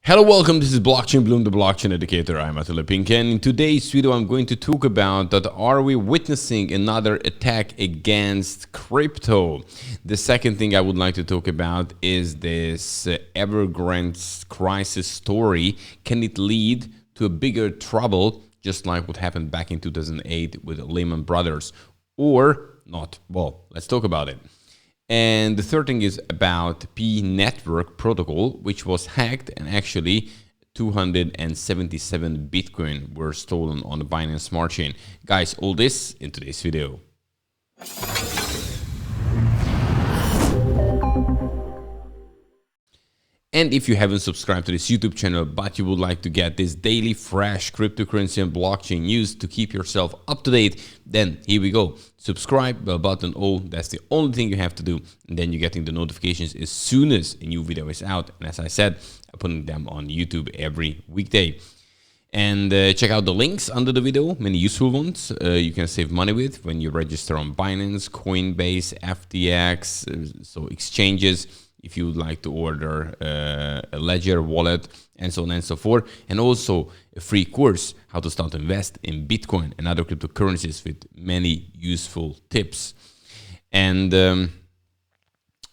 Hello, welcome. This is Blockchain Bloom, the blockchain educator. I'm Attila Pink, and in today's video, I'm going to talk about that are we witnessing another attack against crypto? The second thing I would like to talk about is this Evergrande crisis story. Can it lead to a bigger trouble, just like what happened back in 2008 with Lehman Brothers, or not? Well, let's talk about it. And the third thing is about Pnetwork Protocol, which was hacked, and actually 277 Bitcoin were stolen on the Binance Smart Chain. Guys, all this in today's video. And if you haven't subscribed to this YouTube channel, but you would like to get this daily fresh cryptocurrency and blockchain news to keep yourself up to date, then here we go. Subscribe, bell button, that's the only thing you have to do. And then you're getting the notifications as soon as a new video is out. And as I said, I'm putting them on YouTube every weekday. And check out the links under the video, many useful ones you can save money with when you register on Binance, Coinbase, FTX, so exchanges. If you would like to order a ledger wallet and so on and so forth, and also a free course how to start to invest in Bitcoin and other cryptocurrencies with many useful tips. And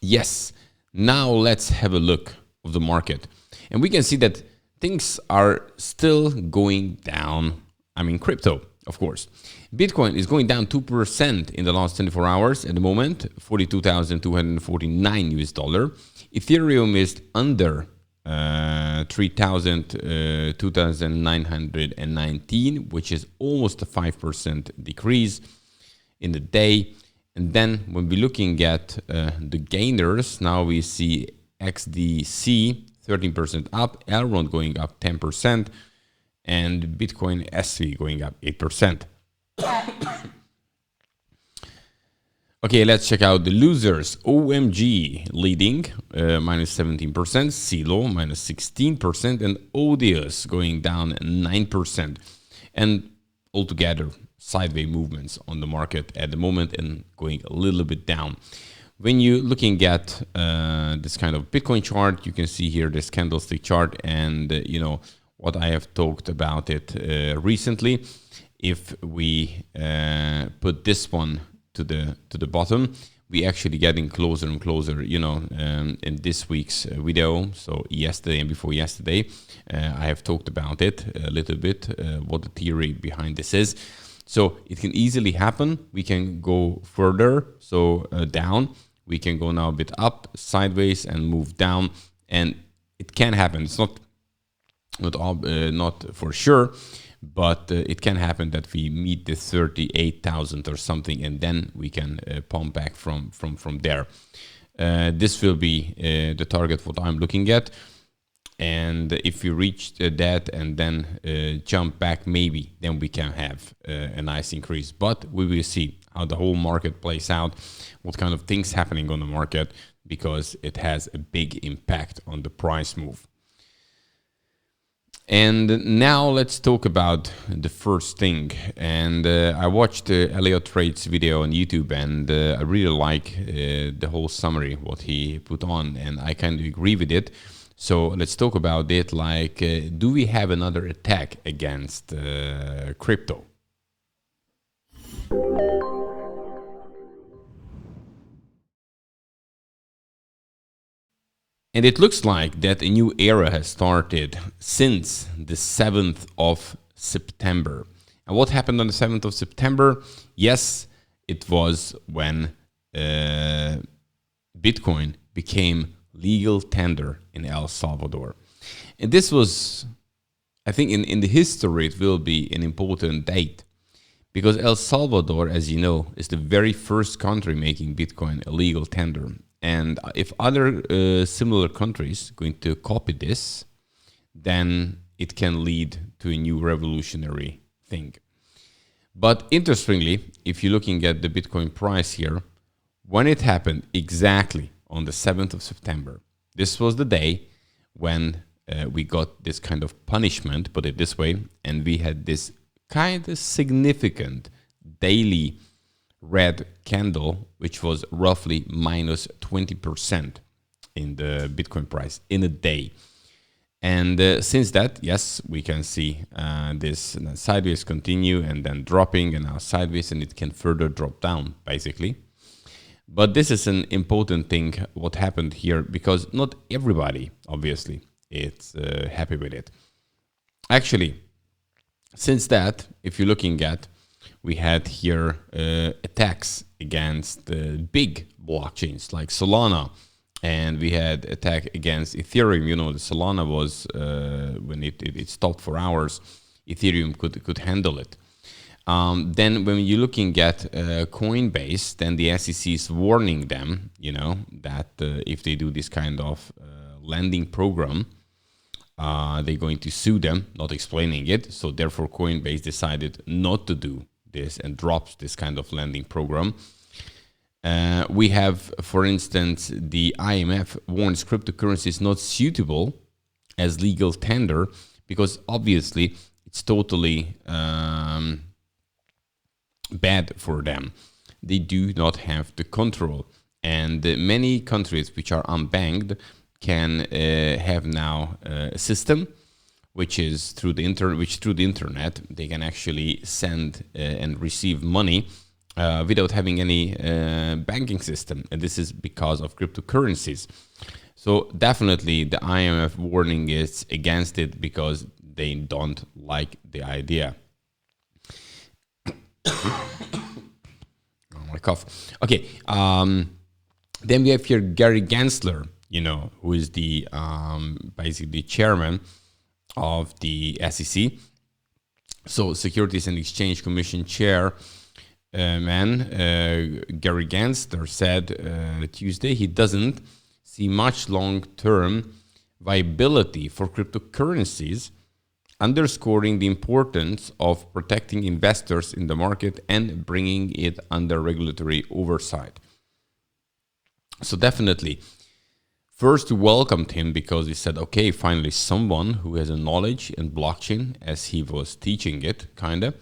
yes, now let's have a look of the market, and we can see that things are still going down. I mean, crypto, of course. Bitcoin is going down 2% in the last 24 hours at the moment, $42,249 US. Ethereum is under 2,919, which is almost a 5% decrease in the day. And then when we're looking at the gainers, now we see XDC 13% up, Elrond going up 10%, and Bitcoin SV going up 8%. Okay, let's check out the losers. OMG leading minus 17%, CeeLo minus 16%, and Odious going down 9%. And altogether, sideways movements on the market at the moment and going a little bit down. When you're looking at this kind of Bitcoin chart, you can see here this candlestick chart, and you know what I have talked about it recently. If we put this one to the bottom, we actually getting closer and closer, you know, in this week's video. So yesterday and before yesterday, I have talked about it a little bit, what the theory behind this is. So it can easily happen. We can go further, so down. We can go now a bit up, sideways, and move down. And it can happen. It's not for sure, but it can happen that we meet the 38,000 or something, and then we can pump back from there. This will be the target what I'm looking at, and if we reach that and then jump back, maybe then we can have a nice increase. But we will see how the whole market plays out, what kind of things happening on the market, because it has a big impact on the price move. And now let's talk about the first thing. And I watched Elliot Trade's video on YouTube, and I really like the whole summary, what he put on, and I kind of agree with it. So let's talk about it. Like, do we have another attack against crypto? And it looks like that a new era has started since the 7th of September. And what happened on the 7th of September? Yes, it was when Bitcoin became legal tender in El Salvador. And this was, I think in the history, it will be an important date, because El Salvador, as you know, is the very first country making Bitcoin a legal tender. And if other similar countries going to copy this, then it can lead to a new revolutionary thing. But interestingly, if you're looking at the Bitcoin price here, when it happened exactly on the 7th of September, this was the day when we got this kind of punishment, put it this way, and we had this kind of significant daily red candle, which was roughly minus 20% in the Bitcoin price in a day. And since that, yes, we can see this sideways continue and then dropping and now sideways, and it can further drop down basically. But this is an important thing what happened here, because not everybody obviously is happy with it. Actually, since that, if you're looking at, we had here attacks against the big blockchains like Solana, and we had attack against Ethereum. You know, the Solana was when it stopped for hours, Ethereum could handle it. Then when you're looking at Coinbase, then the SEC is warning them, you know, that if they do this kind of lending program, they're going to sue them, not explaining it. So therefore, Coinbase decided not to do this and drops this kind of lending program. We have, for instance, the IMF warns cryptocurrency is not suitable as legal tender because obviously it's totally bad for them. They do not have the control, and many countries which are unbanked can have now a system which is through the internet they can actually send and receive money without having any banking system, and this is because of cryptocurrencies. So definitely the IMF warning is against it because they don't like the idea. Oh, my cough. Okay. Then we have here Gary Gensler, you know, who is the basically chairman of the SEC. So Securities and Exchange Commission chair Gary Gensler said Tuesday he doesn't see much long-term viability for cryptocurrencies, underscoring the importance of protecting investors in the market and bringing it under regulatory oversight. So definitely, first we welcomed him because he said, okay, finally someone who has a knowledge in blockchain as he was teaching it, kind of.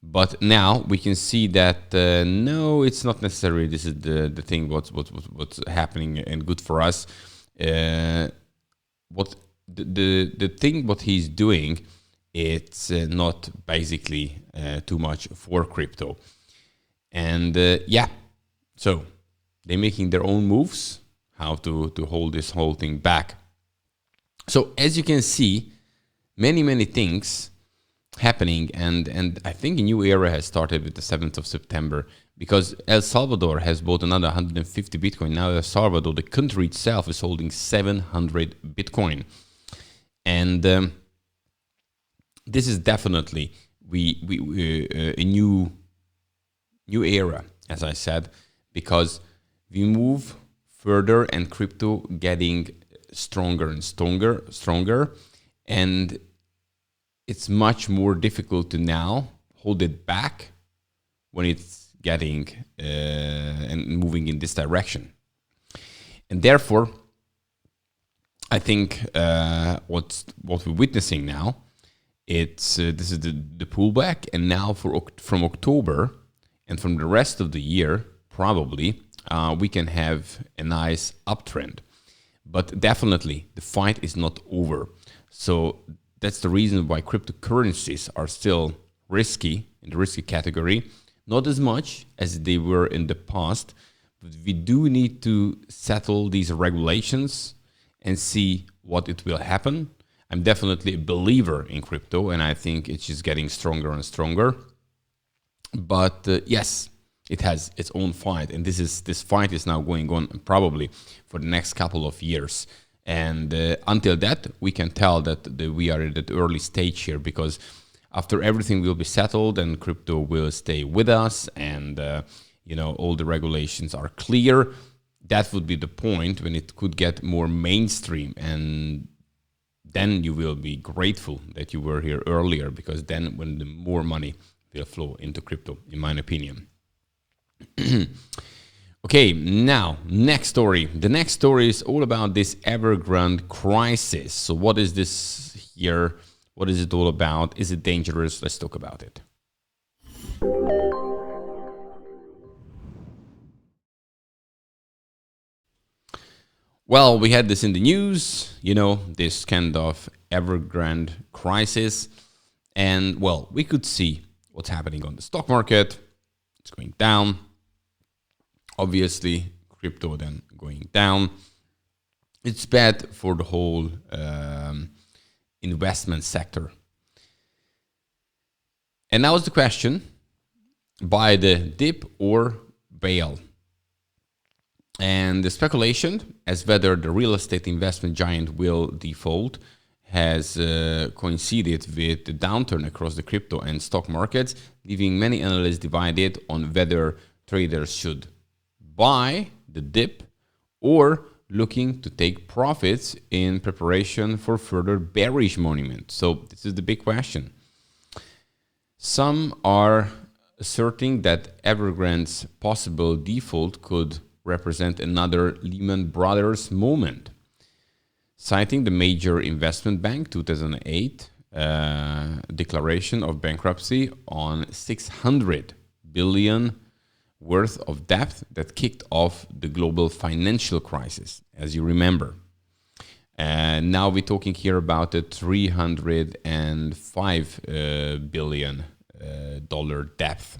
But now we can see that, no, it's not necessary. This is the thing, what's happening and good for us. The thing what he's doing, it's not basically too much for crypto. And yeah, so they're making their own moves, how to hold this whole thing back. So as you can see, many things happening, and I think a new era has started with the 7th of September, because El Salvador has bought another 150 Bitcoin. Now El Salvador, the country itself, is holding 700 Bitcoin. And this is definitely a new era, as I said, because we move further and crypto getting stronger and stronger, and it's much more difficult to now hold it back when it's getting and moving in this direction. And therefore, I think what we're witnessing now, it's this is the pullback, and now from October and from the rest of the year, probably we can have a nice uptrend. But definitely, the fight is not over. So that's the reason why cryptocurrencies are still risky, in the risky category. Not as much as they were in the past, but we do need to settle these regulations and see what it will happen. I'm definitely a believer in crypto, and I think it's just getting stronger and stronger. But yes, it has its own fight, and this fight is now going on probably for the next couple of years. And until that, we can tell that we are at that early stage here, because after everything will be settled and crypto will stay with us, and all the regulations are clear, that would be the point when it could get more mainstream, and then you will be grateful that you were here earlier, because then when the more money will flow into crypto, in my opinion. Okay, now, next story. The next story is all about this Evergrande crisis. So what is this here? What is it all about? Is it dangerous? Let's talk about it. Well, we had this in the news, this kind of Evergrande crisis. And, well, we could see what's happening on the stock market. It's going down. Obviously, crypto then going down. It's bad for the whole investment sector. And now is the question, buy the dip or bail? And the speculation as whether the real estate investment giant will default has coincided with the downturn across the crypto and stock markets, leaving many analysts divided on whether traders should buy the dip or looking to take profits in preparation for further bearish movement. So this is the big question. Some are asserting that Evergrande's possible default could represent another Lehman Brothers moment. Citing the major investment bank 2008 declaration of bankruptcy on 600 billion worth of debt that kicked off the global financial crisis, as you remember. And now we're talking here about a $305 billion dollar debt.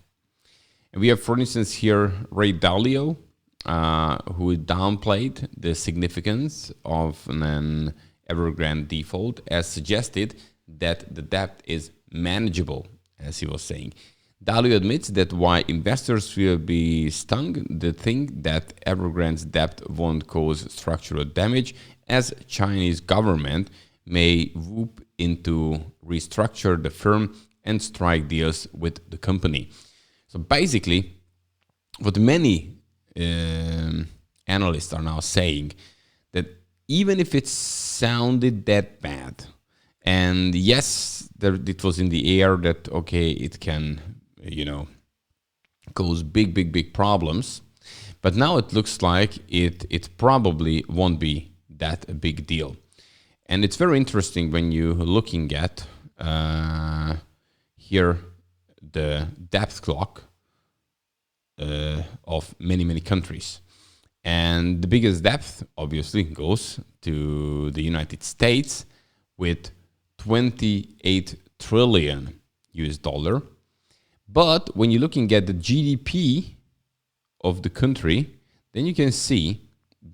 And we have, for instance, here Ray Dalio, who downplayed the significance of an Evergrande default, as suggested that the debt is manageable, as he was saying. Dalio admits that while investors will be stung, they think that Evergrande's debt won't cause structural damage, as Chinese government may whoop in to restructure the firm and strike deals with the company. So basically, what many analysts are now saying, that even if it sounded that bad, and yes, it was in the air that, okay, it can, cause big problems, but now it looks like it probably won't be that a big deal. And it's very interesting when you're looking at here the debt clock of many countries. And the biggest debt obviously goes to the United States with 28 trillion US dollar. But when you're looking at the GDP of the country, then you can see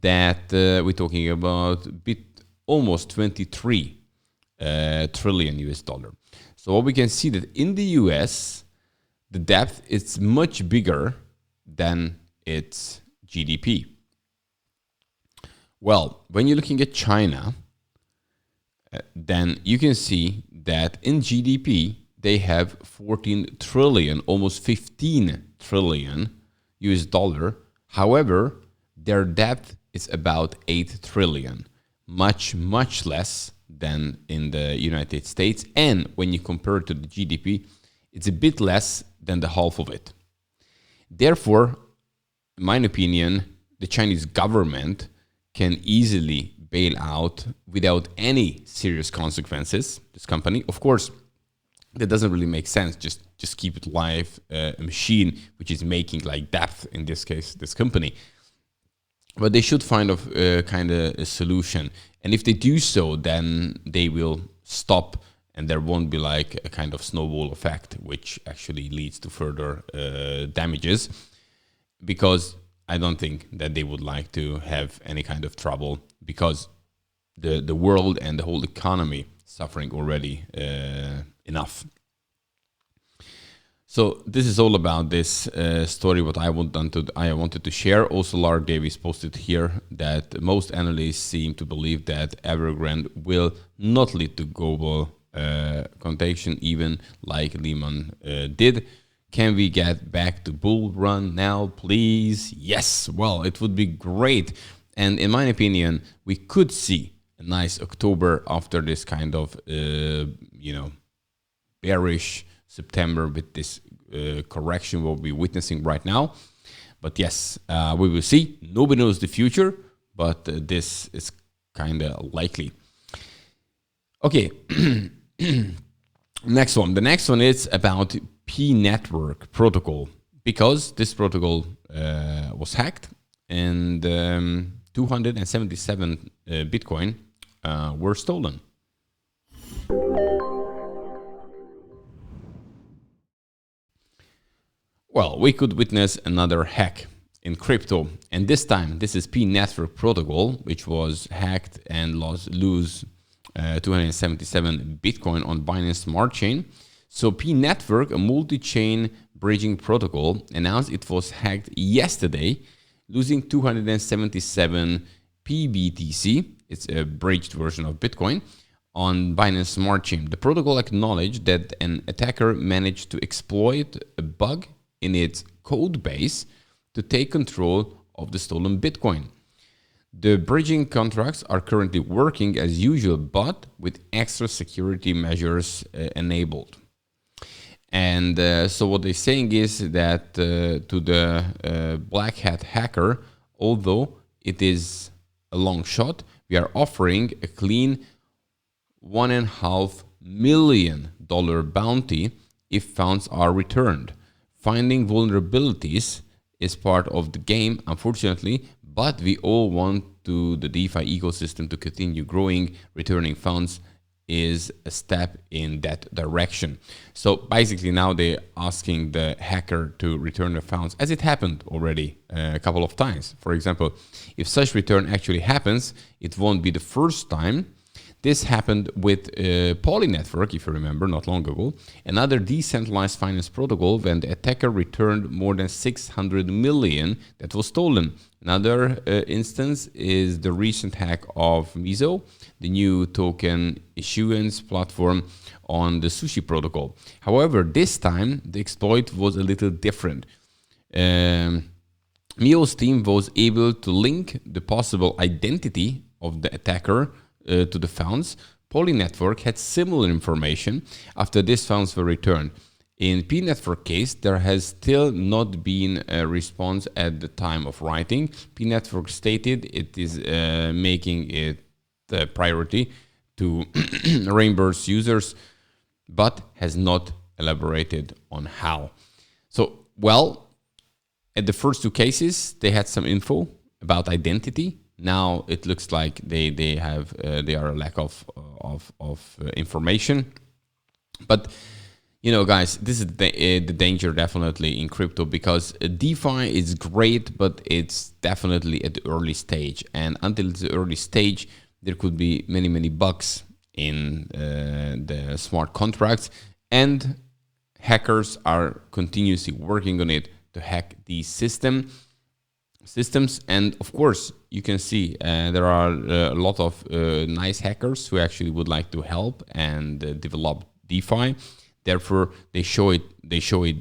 that we're talking about almost 23 trillion US dollar. So what we can see that in the US, the debt is much bigger than its GDP. Well, when you're looking at China, then you can see that in GDP, they have 14 trillion, almost 15 trillion US dollar. However, their debt is about 8 trillion, much less than in the United States. And when you compare it to the GDP, it's a bit less than the half of it. Therefore, in my opinion, the Chinese government can easily bail out without any serious consequences this company. Of course, that doesn't really make sense. Just keep it live, a machine which is making like debt, in this case, this company. But they should find a solution. And if they do so, then they will stop and there won't be like a kind of snowball effect, which actually leads to further damages. Because I don't think that they would like to have any kind of trouble, because the world and the whole economy suffering already enough. So this is all about this story, what I wanted to share. Also, Lara Davis posted here that most analysts seem to believe that Evergrande will not lead to global contagion, even like Lehman did. Can we get back to bull run now, please? Yes. Well, it would be great. And in my opinion, we could see a nice October after this kind of, bearish September with this correction we'll be witnessing right now. But yes, we will see. Nobody knows the future, but this is kind of likely. Okay. Next one. The next one is about Pnetwork Protocol, because this protocol was hacked, and 277 Bitcoin were stolen. Well, we could witness another hack in crypto, and this time this is Pnetwork Protocol, which was hacked and lose 277 Bitcoin on Binance Smart Chain. So Pnetwork, a multi-chain bridging protocol, announced it was hacked yesterday, losing 277 PBTC. It's a bridged version of Bitcoin on Binance Smart Chain. The protocol acknowledged that an attacker managed to exploit a bug in its code base to take control of the stolen Bitcoin. The bridging contracts are currently working as usual, but with extra security measures enabled. And so what they're saying is that to the black hat hacker, although it is a long shot, we are offering a clean $1.5 million bounty if funds are returned. Finding vulnerabilities is part of the game, unfortunately, but we all want the DeFi ecosystem to continue growing. Returning funds is a step in that direction. So basically now they're asking the hacker to return the funds, as it happened already a couple of times. For example, if such return actually happens, it won't be the first time. This happened with Poly Network, if you remember, not long ago, another decentralized finance protocol, when the attacker returned more than 600 million that was stolen. Another instance is the recent hack of Miso, the new token issuance platform on the Sushi protocol. However, this time the exploit was a little different. Mio's team was able to link the possible identity of the attacker to the funds. Poly Network had similar information after these funds were returned. In Pnetwork case, there has still not been a response at the time of writing. Pnetwork stated it is making it a priority to reimburse users, but has not elaborated on how. So, well, at the first two cases, they had some info about identity. Now it looks like they are a lack of information. But you know, guys, this is the danger definitely in crypto, because DeFi is great, but it's definitely at the early stage, and until it's the early stage, there could be many bugs in the smart contracts, and hackers are continuously working on it to hack these systems. And of course, you can see there are a lot of nice hackers who actually would like to help and develop DeFi. Therefore, they show it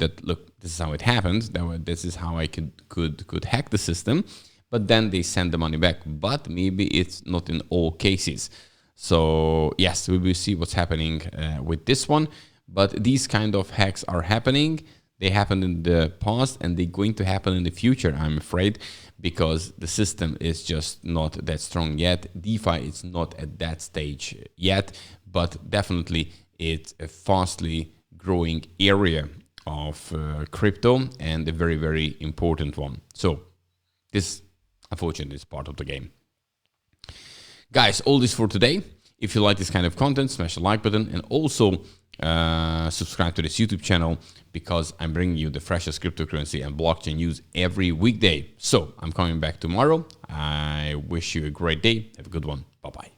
that, look, this is how it happened. This is how I could hack the system. But then they send the money back. But maybe it's not in all cases. So yes, we will see what's happening with this one. But these kind of hacks are happening. They happened in the past, and they're going to happen in the future, I'm afraid, because the system is just not that strong yet. DeFi is not at that stage yet, but definitely it's a fastly growing area of crypto, and a very important one. So this, unfortunately, is part of the game. Guys, all this for today. If you like this kind of content, smash the like button, and also subscribe to this YouTube channel, because I'm bringing you the freshest cryptocurrency and blockchain news every weekday. So I'm coming back tomorrow. I wish you a great day. Have a good one. Bye-bye.